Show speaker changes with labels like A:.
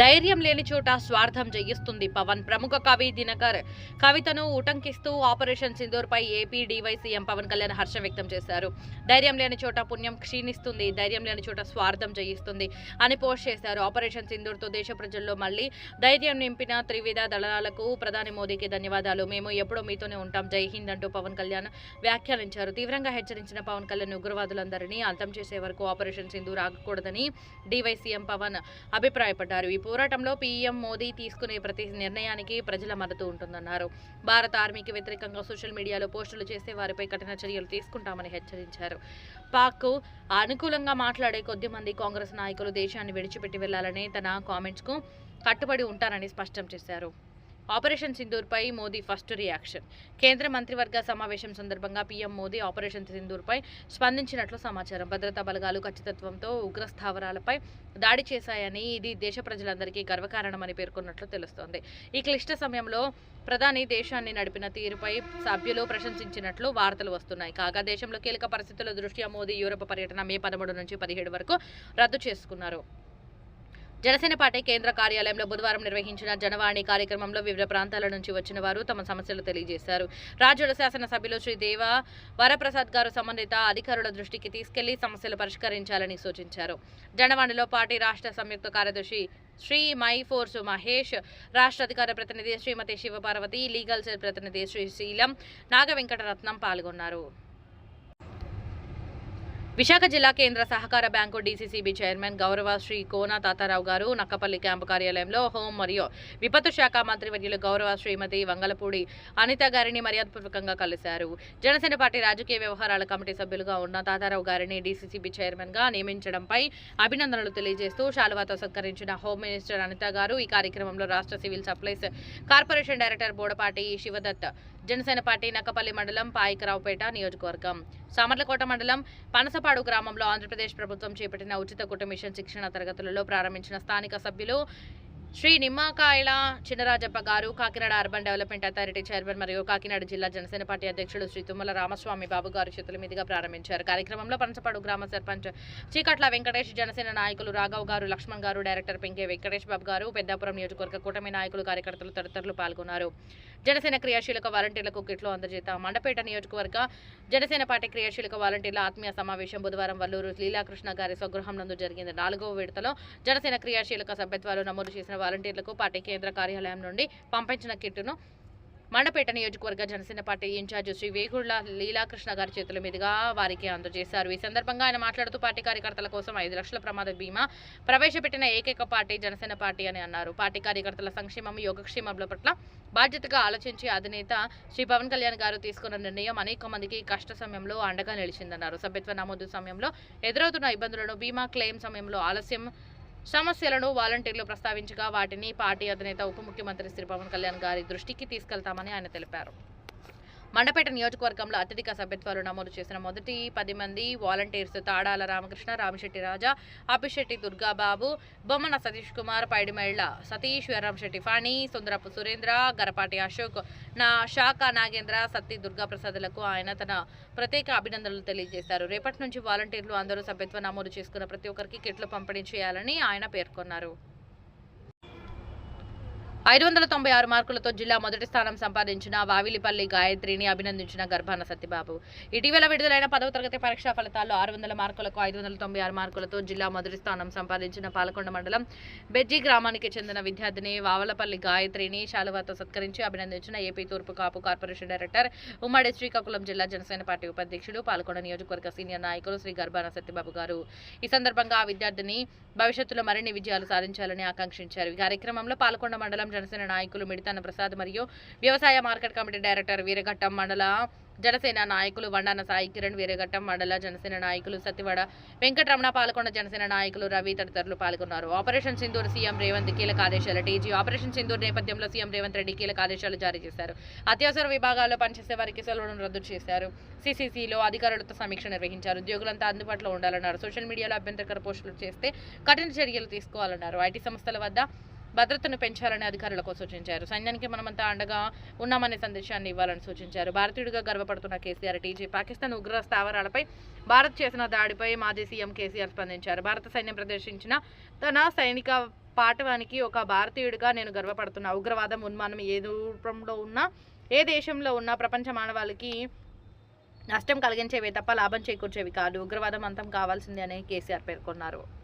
A: ధైర్యం లేని చోట స్వార్థం జయిస్తుంది పవన్. ప్రముఖ కవి దినకర్ కవితను ఉటంకిస్తూ ఆపరేషన్ సింధూర్ పై AP DY CM Pawan Kalyan హర్షం వ్యక్తం చేశారు. ధైర్యం లేని చోట పుణ్యం క్షీణిస్తుంది, ధైర్యం లేని చోట స్వార్థం జయిస్తుంది అని పోస్ట్ చేశారు. ఆపరేషన్ సింధూర్ తో దేశ ప్రజల్లో మళ్లీ ధైర్యం నింపిన త్రివిధ దళాలకు ప్రధాని మోదీకి ధన్యవాదాలు. మేము ఎప్పుడూ మీతోనే ఉంటాం, జై హింద్ అంటూ పవన్ కళ్యాణ్ వ్యాఖ్యానించారు. తీవ్రంగా హెచ్చరించిన పవన్ కళ్యాణ్ ఉగ్రవాదులందరినీ అంతం చేసే వరకు ఆపరేషన్ సింధూర్ ఆగకూడదని డీవై సీఎం పవన్ అభిప్రాయపడ్డారు. ఈ పోరాటంలో పీఎం మోదీ తీసుకునే ప్రతి నిర్ణయానికి ప్రజల మద్దతు ఉంటుందన్నారు. భారత ఆర్మీకి వ్యతిరేకంగా సోషల్ మీడియాలో పోస్టులు చేసే వారిపై కఠిన చర్యలు తీసుకుంటామని హెచ్చరించారు. పాక్కు అనుకూలంగా మాట్లాడే కొద్ది మంది కాంగ్రెస్ నాయకులు దేశాన్ని విడిచిపెట్టి వెళ్లాలని తన కామెంట్స్కు కట్టుబడి ఉంటారని స్పష్టం చేశారు. ఆపరేషన్ సింధూర్ పై మోదీ ఫస్ట్ రియాక్షన్. కేంద్ర మంత్రివర్గ సమావేశం సందర్భంగా పీఎం మోదీ ఆపరేషన్ సింధూర్ పై స్పందించినట్లు సమాచారం. భద్రతా బలగాలు ఖచ్చితత్వంతో ఉగ్ర స్థావరాలపై దాడి చేశాయని, ఇది దేశ ప్రజలందరికీ గర్వకారణమని పేర్కొన్నట్లు తెలుస్తోంది. ఈ క్లిష్ట సమయంలో ప్రధాని దేశాన్ని నడిపిన తీరుపై సభ్యులు ప్రశంసించినట్లు వార్తలు వస్తున్నాయి. కాగా దేశంలో కీలక పరిస్థితుల దృష్ట్యా మోదీ యూరప్ పర్యటన మే 13 నుంచి 17 వరకు రద్దు చేసుకున్నారు. జనసేన పార్టీ కేంద్ర కార్యాలయంలో బుధవారం నిర్వహించిన జనవాణి కార్యక్రమంలో వివిధ ప్రాంతాల నుంచి వచ్చిన వారు తమ సమస్యలు తెలియజేశారు. రాజ్యుల శాసనసభ్యులు శ్రీ దేవ వరప్రసాద్ గారు సంబంధిత అధికారుల దృష్టికి తీసుకెళ్లి సమస్యలు పరిష్కరించాలని సూచించారు. జనవాణిలో పార్టీ రాష్ట్ర సంయుక్త కార్యదర్శి శ్రీ మైఫోర్సు మహేష్, రాష్ట్ర అధికార ప్రతినిధి శ్రీమతి శివపార్వతి, లీగల్ సెల్ ప్రతినిధి శ్రీ శీలం నాగవెంకటరత్నం పాల్గొన్నారు. విశాఖ జిల్లా కేంద్ర సహకార బ్యాంకు డీసీసీబీ చైర్మన్ గౌరవ శ్రీ కోన తాతారావు గారు నక్కపల్లి క్యాంపు కార్యాలయంలో హోం మరియు విపత్తు శాఖ మంత్రివర్యులు గౌరవ శ్రీమతి వంగలపూడి అనిత గారిని మర్యాదపూర్వకంగా కలిశారు. జనసేన పార్టీ రాజకీయ వ్యవహారాల కమిటీ సభ్యులుగా ఉన్న తాతారావు గారిని డీసీసీబీ చైర్మన్ గా నియమించడంపై అభినందనలు తెలియజేస్తూ శాలువాతో సత్కరించిన హోం మినిస్టర్ అనిత గారు ఈ కార్యక్రమంలో రాష్ట్ర civil supplies corporation director Bodapati Shivdatt, Janasena party Nakkapalli మండలం పాయికరావుపేట నియోజకవర్గం సామర్లకోట మండలం పనసపాడు గ్రామంలో ఆంధ్రప్రదేశ్ ప్రభుత్వం చేపట్టిన ఉచిత కుటుంబ మిషన్ శిక్షణ తరగతులలో ప్రారంభించిన స్థానిక సభ్యులు శ్రీ నిమ్మకాయల చినరాజప్ప గారు, Kakinada urban development authority chairman మరియు కాకినాడ జిల్లా జనసేన పార్టీ అధ్యక్షుడు శ్రీ తుమ్మల రామస్వామి బాబు గారు చేతుల మీదుగా ప్రారంభించారు. కార్యక్రమంలో పనసపాడు గ్రామ సర్పంచ్ చీకట్ల వెంకటేష్, జనసేన నాయకులు రాఘవ్ గారు, లక్ష్మణ్ గారు, డైరెక్టర్ పెంకే వెంకటేష్ బాబు గారు, పెద్దాపురం నియోజకవర్గ కూటమి నాయకులు, కార్యకర్తలు తదితరులు పాల్గొన్నారు. జనసేన క్రియాశీలక వాలంటీర్లకు కిట్లు అందజేత. మండపేట నియోజకవర్గ జనసేన పార్టీ క్రియాశీలక వాలంటీర్ల ఆత్మీయ సమావేశం బుధవారం వల్లూరు లీలాకృష్ణ గారి స్వగృహం నందు జరిగింది. 4వ విడతలో జనసేన క్రియాశీలక సభ్యత్వాలు నమోదు చేసిన వాలంటీర్లకు పార్టీ కేంద్ర కార్యాలయం నుండి పంపించిన కిట్టును మండపేట నియోజకవర్గ జనసేన పార్టీ ఇన్ఛార్జ్ శ్రీ వేగుళ్ల లీలాకృష్ణ గారి చేతుల మీదుగా వారికి అందజేశారు. ఈ సందర్భంగా ఆయన మాట్లాడుతూ పార్టీ కార్యకర్తల కోసం 5 లక్షల ప్రమాద బీమా ప్రవేశపెట్టిన ఏకైక పార్టీ జనసేన పార్టీ అని అన్నారు. పార్టీ కార్యకర్తల సంక్షేమం, యోగక్షేమాల పట్ల బాధ్యతగా ఆలోచించి అధినేత శ్రీ పవన్ కళ్యాణ్ గారు తీసుకున్న నిర్ణయం అనేక మందికి కష్ట సమయంలో అండగా నిలిచిందన్నారు. సభ్యత్వ నమోదు సమయంలో ఎదురవుతున్న ఇబ్బందులను, బీమా క్లెయిమ్ సమయంలో ఆలస్యం సమస్యలను వాలంటీర్లు ప్రస్తావించగా వాటిని పార్టీ అధినేత ఉప ముఖ్యమంత్రి శ్రీ పవన్ కళ్యాణ్ గారి దృష్టికి తీసుకెళ్తామని ఆయన తెలిపారు. మండపేట నియోజకవర్గంలో అత్యధిక సభ్యత్వాలు నమోదు చేసిన మొదటి 10 మంది వాలంటీర్స్ తాడాల రామకృష్ణ, రామశెట్టి రాజా, అప్పిశెట్టి దుర్గాబాబు, బొమ్మన సతీష్ కుమార్, పైడిమెళ్ల సతీష్, వీరంశెట్టి ఫాణి, సుందరపు సురేంద్ర, గరపాటి అశోక్, శాఖ నాగేంద్ర, సత్తి దుర్గాప్రసాద్లకు ఆయన తన ప్రత్యేక అభినందనలు తెలియజేశారు. రేపటి నుంచి వాలంటీర్లు అందరూ సభ్యత్వం నమోదు చేసుకున్న ప్రతి ఒక్కరికి కిట్లు పంపిణీ చేయాలని ఆయన పేర్కొన్నారు. 596 మార్కులతో జిల్లా మొదటి స్థానం సంపాదించిన వావిలిపల్లి గాయత్రిని అభినందించిన గర్భాన సత్యబాబు. ఇటీవల విడుదలైన 10వ తరగతి పరీక్షా ఫలితాల్లో 600 మార్కులకు 596 మార్కులతో జిల్లా మొదటి స్థానం సంపాదించిన పాలకొండ మండలం బెజ్జి గ్రామానికి చెందిన విద్యార్థిని వావలపల్లి గాయత్రిని శాలువాతో సత్కరించి అభినందించిన ఏపీ తూర్పు కాపు కార్పొరేషన్ డైరెక్టర్, ఉమ్మడి శ్రీకాకుళం జిల్లా జనసేన పార్టీ ఉపాధ్యక్షుడు, పాలకొండ నియోజకవర్గ సీనియర్ నాయకులు శ్రీ గర్భాన సత్యబాబు గారు. ఈ సందర్భంగా ఆ విద్యార్థిని భవిష్యత్తులో మరిన్ని విజయాలు సాధించాలని ఆకాంక్షించారు. ఈ కార్యక్రమంలో పాలకొండ మండలం జనసేన నాయకులు మిడితన్న ప్రసాద్ మరియు వ్యవసాయ మార్కెట్ కమిటీ డైరెక్టర్ వీరఘట్టం మండల జనసేన నాయకులు వండాన సాయి కిరణ్, వీరఘట్టం మండల జనసేన నాయకులు సత్యవాడ వెంకటరమణ, పాల్గొన్న జనసేన నాయకులు రవి తదితరులు పాల్గొన్నారు. ఆపరేషన్ సింధూర్ సీఎం రేవంత్ కీలక ఆదేశాలు. టీజీ ఆపరేషన్ సింధూర్ నేపథ్యంలో సీఎం రేవంత్ రెడ్డి కీలక ఆదేశాలు జారీ చేశారు. అత్యవసర విభాగాల్లో పనిచేసే వారికి సెలవులను రద్దు చేశారు. సీసీసీలో అధికారులతో సమీక్ష నిర్వహించారు. ఉద్యోగులంతా అందుబాటులో ఉండాలన్నారు. సోషల్ మీడియాలో అభ్యంతరకర పోస్టులు చేస్తే కఠిన చర్యలు తీసుకోవాలన్నారు. ఐటీ సంస్థల వద్ద భద్రతను పెంచాలని అధికారులకు సూచించారు. సైన్యానికి మనమంతా అండగా ఉన్నామనే సందేశాన్ని ఇవ్వాలని సూచించారు. భారతీయుడిగా గర్వపడుతున్న కేసీఆర్ టీజీ పాకిస్తాన్ ఉగ్ర స్థావరాలపై భారత్ చేసిన దాడిపై మాజీ సీఎం కేసీఆర్ స్పందించారు. భారత సైన్యం ప్రదర్శించిన తన సైనిక పాఠవానికి ఒక భారతీయుడిగా నేను గర్వపడుతున్నా. ఉగ్రవాదం, ఉన్మానం ఏ రూపంలో ఉన్నా, ఏ దేశంలో ఉన్నా ప్రపంచ మానవాళికి నష్టం కలిగించేవే తప్ప లాభం చేకూర్చేవి కాదు. ఉగ్రవాదం అంతం కావాల్సిందే అని కేసీఆర్ పేర్కొన్నారు.